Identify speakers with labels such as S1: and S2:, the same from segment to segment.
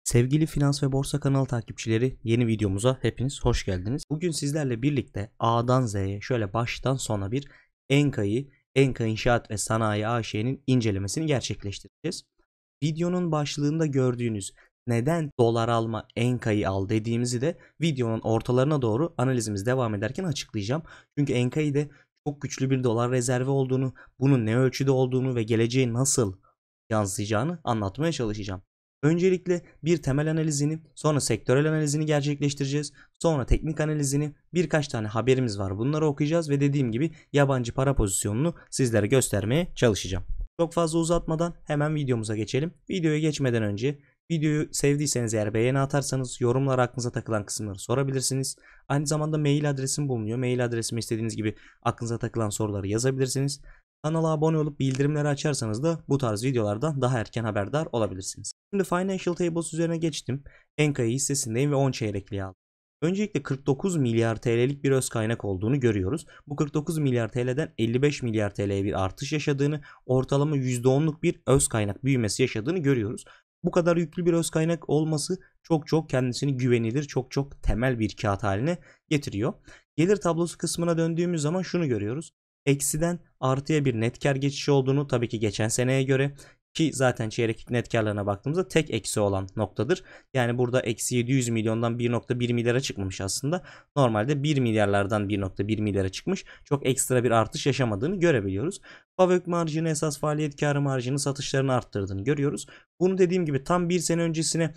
S1: Sevgili Finans ve Borsa kanalı takipçileri, yeni videomuza hepiniz hoş geldiniz. Bugün sizlerle birlikte A'dan Z'ye şöyle baştan sona bir Enka İnşaat ve Sanayi AŞ'nin incelemesini gerçekleştireceğiz. Videonun başlığında gördüğünüz neden dolar alma Enka'yı al dediğimizi de videonun ortalarına doğru analizimiz devam ederken açıklayacağım. Çünkü Enka'yı çok güçlü bir dolar rezervi olduğunu, bunun ne ölçüde olduğunu ve geleceğe nasıl yansıyacağını anlatmaya çalışacağım. Öncelikle bir temel analizini, sonra sektörel analizini gerçekleştireceğiz. Sonra teknik analizini, birkaç tane haberimiz var. Bunları okuyacağız ve dediğim gibi yabancı para pozisyonunu sizlere göstermeye çalışacağım. Çok fazla uzatmadan hemen videomuza geçelim. Videoya geçmeden önce videoyu sevdiyseniz eğer beğeni atarsanız yorumlar aklınıza takılan kısımları sorabilirsiniz. Aynı zamanda mail adresim bulunuyor. Mail adresime istediğiniz gibi aklınıza takılan soruları yazabilirsiniz. Kanala abone olup bildirimleri açarsanız da bu tarz videolardan daha erken haberdar olabilirsiniz. Şimdi Financial Tables üzerine geçtim. Enka'yı hissesindeyim ve 10 çeyrekliği aldım. Öncelikle 49 milyar TL'lik bir öz kaynak olduğunu görüyoruz. Bu 49 milyar TL'den 55 milyar TL'ye bir artış yaşadığını, ortalama %10'luk bir öz kaynak büyümesi yaşadığını görüyoruz. Bu kadar yüklü bir öz kaynak olması çok kendisini güvenilir, çok temel bir kağıt haline getiriyor. Gelir tablosu kısmına döndüğümüz zaman şunu görüyoruz. Eksiden artıya bir net kar geçişi olduğunu, tabii ki geçen seneye göre, ki zaten çeyrek net karlarına baktığımızda tek eksi olan noktadır. Yani burada eksi 700 milyondan 1.1 milyara çıkmamış aslında. Normalde 1 milyarlardan 1.1 milyara çıkmış. Çok ekstra bir artış yaşamadığını görebiliyoruz. FAVÖK marjını, esas faaliyet karı marjını, satışlarını arttırdığını görüyoruz. Bunu dediğim gibi tam bir sene öncesine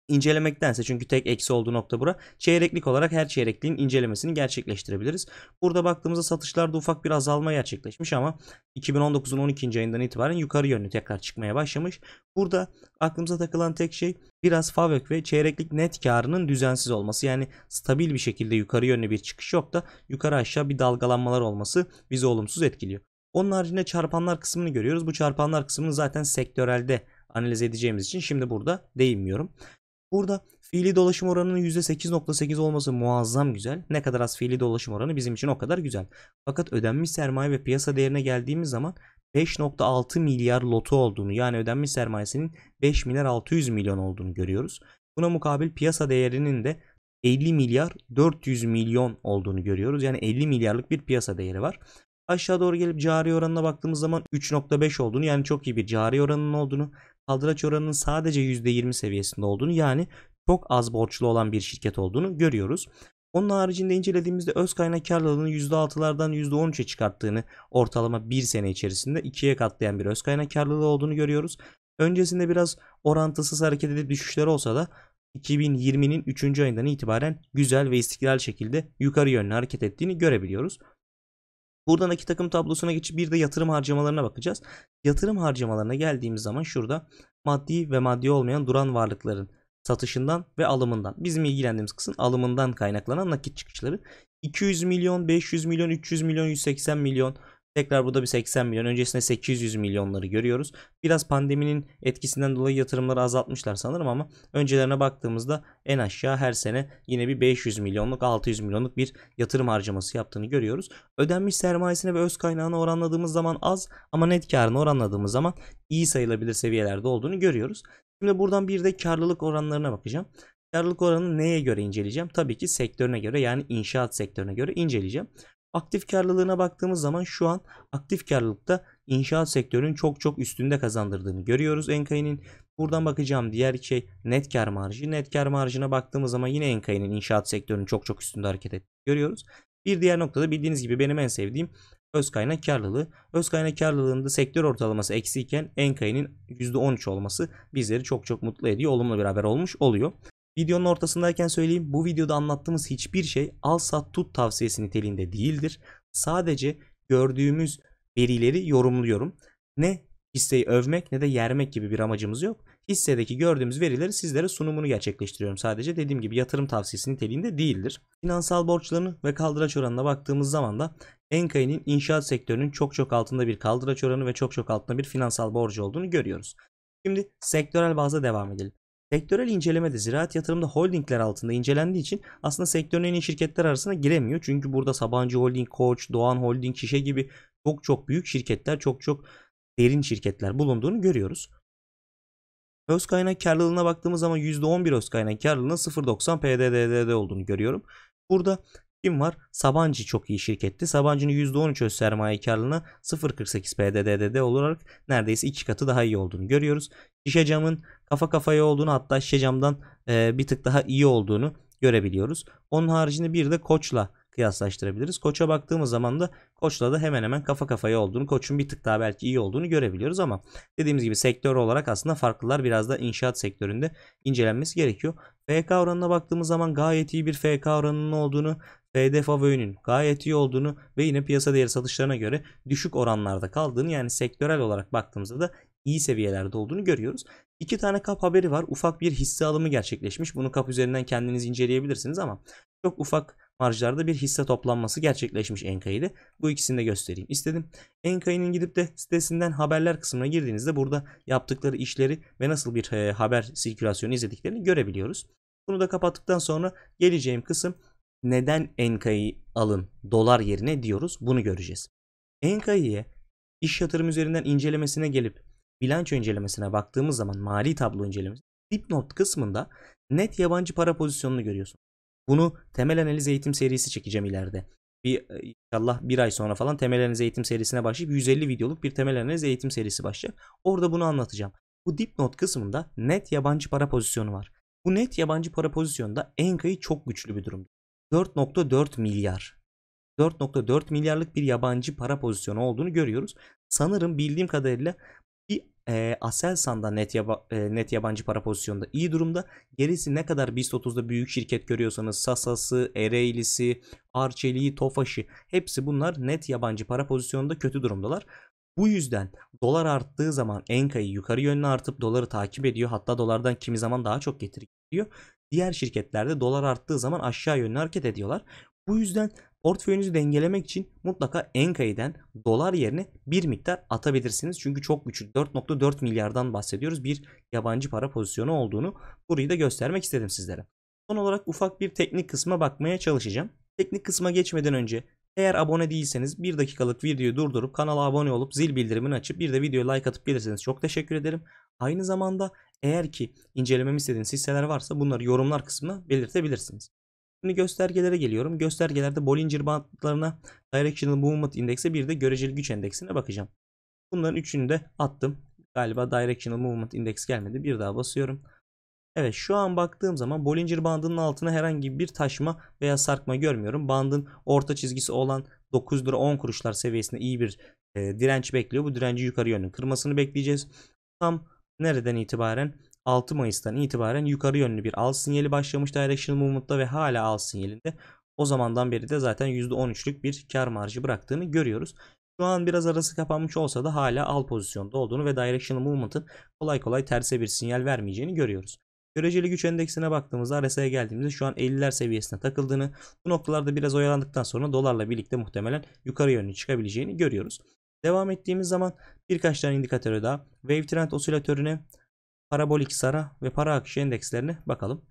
S1: İncelemektense, çünkü tek eksi olduğu nokta bura, çeyreklik olarak her çeyrekliğin incelemesini gerçekleştirebiliriz. Burada baktığımızda satışlarda ufak bir azalma gerçekleşmiş ama 2019'un 12. ayından itibaren yukarı yönlü tekrar çıkmaya başlamış. Burada aklımıza takılan tek şey biraz FAVÖK ve çeyreklik net karının düzensiz olması. Yani stabil bir şekilde yukarı yönlü bir çıkış yok da yukarı aşağı bir dalgalanmalar olması bizi olumsuz etkiliyor. Onun haricinde çarpanlar kısmını görüyoruz. Bu çarpanlar kısmını zaten sektörelde analiz edeceğimiz için şimdi burada değinmiyorum. Burada fiili dolaşım oranının %8.8 olması muazzam güzel. Ne kadar az fiili dolaşım oranı bizim için o kadar güzel. Fakat ödenmiş sermaye ve piyasa değerine geldiğimiz zaman 5.6 milyar lotu olduğunu, yani ödenmiş sermayesinin 5 milyar 600 milyon olduğunu görüyoruz. Buna mukabil piyasa değerinin de 50 milyar 400 milyon olduğunu görüyoruz. Yani 50 milyarlık bir piyasa değeri var. Aşağı doğru gelip cari oranına baktığımız zaman 3.5 olduğunu, yani çok iyi bir cari oranının olduğunu, kaldıraç oranının sadece %20 seviyesinde olduğunu, yani çok az borçlu olan bir şirket olduğunu görüyoruz. Onun haricinde incelediğimizde öz kaynak karlılığını %6'lardan %13'e çıkarttığını, ortalama bir sene içerisinde 2'ye katlayan bir öz kaynak karlılığı olduğunu görüyoruz. Öncesinde biraz orantısız hareket edip düşüşler olsa da 2020'nin 3. ayından itibaren güzel ve istikrarlı şekilde yukarı yönlü hareket ettiğini görebiliyoruz. Buradan iki takım tablosuna geçip bir de yatırım harcamalarına bakacağız. Yatırım harcamalarına geldiğimiz zaman şurada maddi ve maddi olmayan duran varlıkların satışından ve alımından, bizim ilgilendiğimiz kısım alımından kaynaklanan nakit çıkışları. 200 milyon, 500 milyon, 300 milyon, 180 milyon. Tekrar burada bir 80 milyon. Öncesinde 800 milyonları görüyoruz. Biraz pandeminin etkisinden dolayı yatırımları azaltmışlar sanırım ama öncelerine baktığımızda en aşağı her sene yine bir 500 milyonluk, 600 milyonluk bir yatırım harcaması yaptığını görüyoruz. Ödenmiş sermayesine ve öz kaynağına oranladığımız zaman az, ama net karını oranladığımız zaman iyi sayılabilir seviyelerde olduğunu görüyoruz. Şimdi buradan bir de karlılık oranlarına bakacağım. Karlılık oranını neye göre inceleyeceğim? Tabii ki sektörüne göre, yani inşaat sektörüne göre inceleyeceğim. Aktif karlılığına baktığımız zaman şu an aktif karlılıkta inşaat sektörünün çok üstünde kazandırdığını görüyoruz Enkai'nin. Buradan bakacağım diğer şey net kar marjı. Net kar marjına baktığımız zaman yine Enkai'nin inşaat sektörünün çok üstünde hareket ettiğini görüyoruz. Bir diğer noktada bildiğiniz gibi benim en sevdiğim öz kaynak karlılığı. Öz kaynak karlılığında sektör ortalaması eksiyken Enkai'nin %13 olması bizleri çok mutlu ediyor. Olumlu bir haber olmuş oluyor. Videonun ortasındayken söyleyeyim, bu videoda anlattığımız hiçbir şey al sat tut tavsiyesi niteliğinde değildir. Sadece gördüğümüz verileri yorumluyorum. Ne hisseyi övmek ne de yermek gibi bir amacımız yok. Hissedeki gördüğümüz verileri sizlere sunumunu gerçekleştiriyorum sadece. Dediğim gibi yatırım tavsiyesi niteliğinde değildir. Finansal borçlarını ve kaldıraç oranına baktığımız zaman da Enkai'nin inşaat sektörünün çok altında bir kaldıraç oranı ve çok altında bir finansal borcu olduğunu görüyoruz. Şimdi sektörel bazda devam edelim. Sektörel incelemede ziraat yatırımda holdingler altında incelendiği için aslında sektörün en iyi şirketler arasına giremiyor. Çünkü burada Sabancı Holding, Koç, Doğan Holding, Şişe gibi çok büyük şirketler, çok derin şirketler bulunduğunu görüyoruz. Öz kaynak karlılığına baktığımız zaman %11 öz kaynak karlılığına 0.90 PDDD olduğunu görüyorum. Burada kim var? Sabancı çok iyi şirketti. Sabancı'nın %13 öz sermaye karlılığına 0.48 PDDD olarak neredeyse 2 katı daha iyi olduğunu görüyoruz. Şişe camın kafa kafaya olduğunu, hatta şişe camdan bir tık daha iyi olduğunu görebiliyoruz. Onun haricinde bir de Koç'la kıyaslaştırabiliriz. Koç'a baktığımız zaman da Koç'la da hemen hemen kafa kafaya olduğunu, Koç'un bir tık daha belki iyi olduğunu görebiliyoruz ama dediğimiz gibi sektör olarak aslında farklılar, biraz da inşaat sektöründe incelenmesi gerekiyor. FK oranına baktığımız zaman gayet iyi bir FK oranının olduğunu, FD Favö'nün gayet iyi olduğunu ve yine piyasa değeri satışlarına göre düşük oranlarda kaldığını, yani sektörel olarak baktığımızda da iyi seviyelerde olduğunu görüyoruz. İki tane kap haberi var. Ufak bir hisse alımı gerçekleşmiş. Bunu kap üzerinden kendiniz inceleyebilirsiniz ama çok ufak marjlarda bir hisse toplanması gerçekleşmiş Enkai'de. Bu ikisini de göstereyim istedim. Enkai'nin gidip de sitesinden haberler kısmına girdiğinizde burada yaptıkları işleri ve nasıl bir haber sirkülasyonu izlediklerini görebiliyoruz. Bunu da kapattıktan sonra geleceğim kısım, neden Enkai'yi alın dolar yerine diyoruz, bunu göreceğiz. Enkai'ye iş yatırım üzerinden incelemesine gelip bilanço incelemesine baktığımız zaman, mali tablo incelemesi dipnot kısmında net yabancı para pozisyonunu görüyorsun. Bunu temel analiz eğitim serisi çekeceğim ileride. İnşallah bir ay sonra falan temel analiz eğitim serisine başlayıp 150 videoluk bir temel analiz eğitim serisi başlayacak. Orada bunu anlatacağım. Bu dipnot kısmında net yabancı para pozisyonu var. Bu net yabancı para pozisyonunda Enka'yı çok güçlü bir durumda. 4.4 milyar. 4.4 milyarlık bir yabancı para pozisyonu olduğunu görüyoruz. Sanırım bildiğim kadarıyla bir Aselsan'da net yabancı para pozisyonunda iyi durumda. Gerisi ne kadar BIST 30'da büyük şirket görüyorsanız, Sasa'sı, Ereğli'si, Arçelik'i, Tofaş'ı, hepsi bunlar net yabancı para pozisyonunda kötü durumdalar. Bu yüzden dolar arttığı zaman Enka'yı yukarı yönlü artıp doları takip ediyor. Hatta dolardan kimi zaman daha çok getiri geliyor. Diğer şirketlerde dolar arttığı zaman aşağı yönlü hareket ediyorlar. Bu yüzden portföyünüzü dengelemek için mutlaka Enkai'den dolar yerine bir miktar atabilirsiniz. Çünkü çok güçlü, 4.4 milyardan bahsediyoruz. Bir yabancı para pozisyonu olduğunu burayı da göstermek istedim sizlere. Son olarak ufak bir teknik kısma bakmaya çalışacağım. Teknik kısma geçmeden önce eğer abone değilseniz 1 dakikalık videoyu durdurup kanala abone olup zil bildirimini açıp bir de videoya like atıp gelirseniz çok teşekkür ederim. Aynı zamanda eğer ki incelememi istediğiniz hisseler varsa bunları yorumlar kısmına belirtebilirsiniz. Şimdi göstergelere geliyorum. Göstergelerde Bollinger Bandlarına, Directional Movement Index'e, bir de göreceli güç endeksine bakacağım. Bunların üçünü de attım. Galiba Directional Movement Index gelmedi. Bir daha basıyorum. Evet, şu an baktığım zaman Bollinger Bandının altına herhangi bir taşma veya sarkma görmüyorum. Bandın orta çizgisi olan 9 lira 10 kuruşlar seviyesinde iyi bir direnç bekliyor. Bu direnci yukarı yönlü kırmasını bekleyeceğiz. Tam nereden itibaren? 6 Mayıs'tan itibaren yukarı yönlü bir al sinyali başlamış Directional Movement'ta ve hala al sinyalinde. O zamandan beri de zaten %13'lük bir kar marjı bıraktığını görüyoruz. Şu an biraz arası kapanmış olsa da hala al pozisyonda olduğunu ve Directional Movement'ın kolay kolay terse bir sinyal vermeyeceğini görüyoruz. Göreceli güç endeksine baktığımızda, RSI'ye geldiğimizde şu an 50'ler seviyesine takıldığını, bu noktalarda biraz oyalandıktan sonra dolarla birlikte muhtemelen yukarı yönlü çıkabileceğini görüyoruz. Devam ettiğimiz zaman birkaç tane indikatörü daha, Wave Trend osilatörüne, parabolik sara ve para akışı endekslerine bakalım.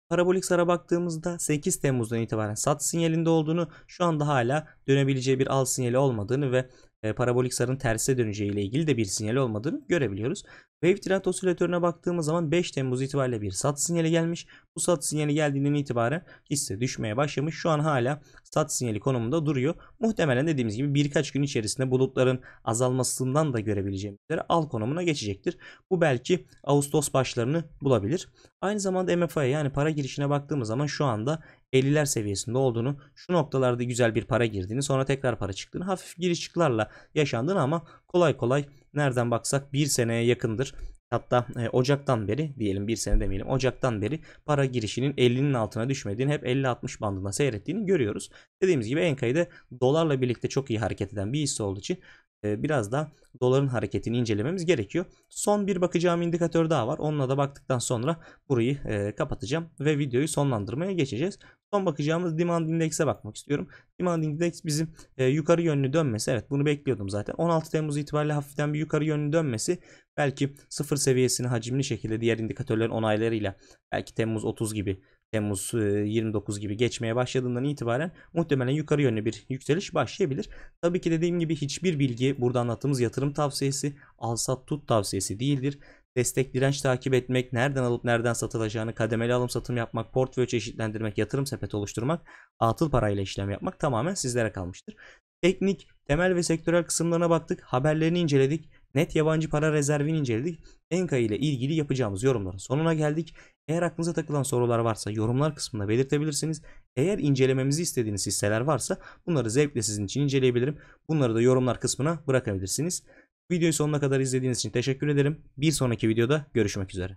S1: Parabolik sara baktığımızda 8 Temmuz'dan itibaren sat sinyalinde olduğunu, şu anda hala dönebileceği bir al sinyali olmadığını ve parabolik sarın terse döneceği ile ilgili de bir sinyali olmadığını görebiliyoruz. Wave Trend osilatörüne baktığımız zaman 5 Temmuz itibariyle bir sat sinyali gelmiş. Bu sat sinyali geldiğinden itibaren hisse düşmeye başlamış. Şu an hala sat sinyali konumunda duruyor. Muhtemelen dediğimiz gibi birkaç gün içerisinde bulutların azalmasından da görebileceğimiz üzere al konumuna geçecektir. Bu belki Ağustos başlarını bulabilir. Aynı zamanda MFI, yani para girişine baktığımız zaman şu anda 50'ler seviyesinde olduğunu, şu noktalarda güzel bir para girdiğini, sonra tekrar para çıktığını, hafif giriş çıklarla yaşandığını ama kolay kolay nereden baksak bir seneye yakındır. Hatta Ocak'tan beri, diyelim bir sene demeyelim, Ocak'tan beri para girişinin 50'nin altına düşmediğini, hep 50-60 bandında seyrettiğini görüyoruz. Dediğimiz gibi Enkai'de dolarla birlikte çok iyi hareket eden bir hisse olduğu için biraz da doların hareketini incelememiz gerekiyor. Son bir bakacağım indikatör daha var. Onunla da baktıktan sonra burayı kapatacağım ve videoyu sonlandırmaya geçeceğiz. Son bakacağımız Demand Index'e bakmak istiyorum. Demand Index bizim yukarı yönlü dönmesi. Evet, bunu bekliyordum zaten. 16 Temmuz itibariyle hafiften bir yukarı yönlü dönmesi, belki 0 seviyesini hacimli şekilde diğer indikatörlerin onaylarıyla belki Temmuz 30 gibi, Temmuz 29 gibi geçmeye başladığından itibaren muhtemelen yukarı yönlü bir yükseliş başlayabilir. Tabii ki dediğim gibi hiçbir bilgi burada anlattığımız yatırım tavsiyesi, al sat tut tavsiyesi değildir. destek direnç takip etmek, nereden alıp nereden satılacağını, kademeli alım satım yapmak, portföy çeşitlendirmek, yatırım sepeti oluşturmak, atıl parayla işlem yapmak tamamen sizlere kalmıştır. Teknik, temel ve sektörel kısımlarına baktık, haberlerini inceledik, net yabancı para rezervini inceledik. Enka ile ilgili yapacağımız yorumların sonuna geldik. Eğer aklınıza takılan sorular varsa yorumlar kısmında belirtebilirsiniz. Eğer incelememizi istediğiniz hisseler varsa bunları zevkle sizin için inceleyebilirim. Bunları da yorumlar kısmına bırakabilirsiniz. Videoyu sonuna kadar izlediğiniz için teşekkür ederim. Bir sonraki videoda görüşmek üzere.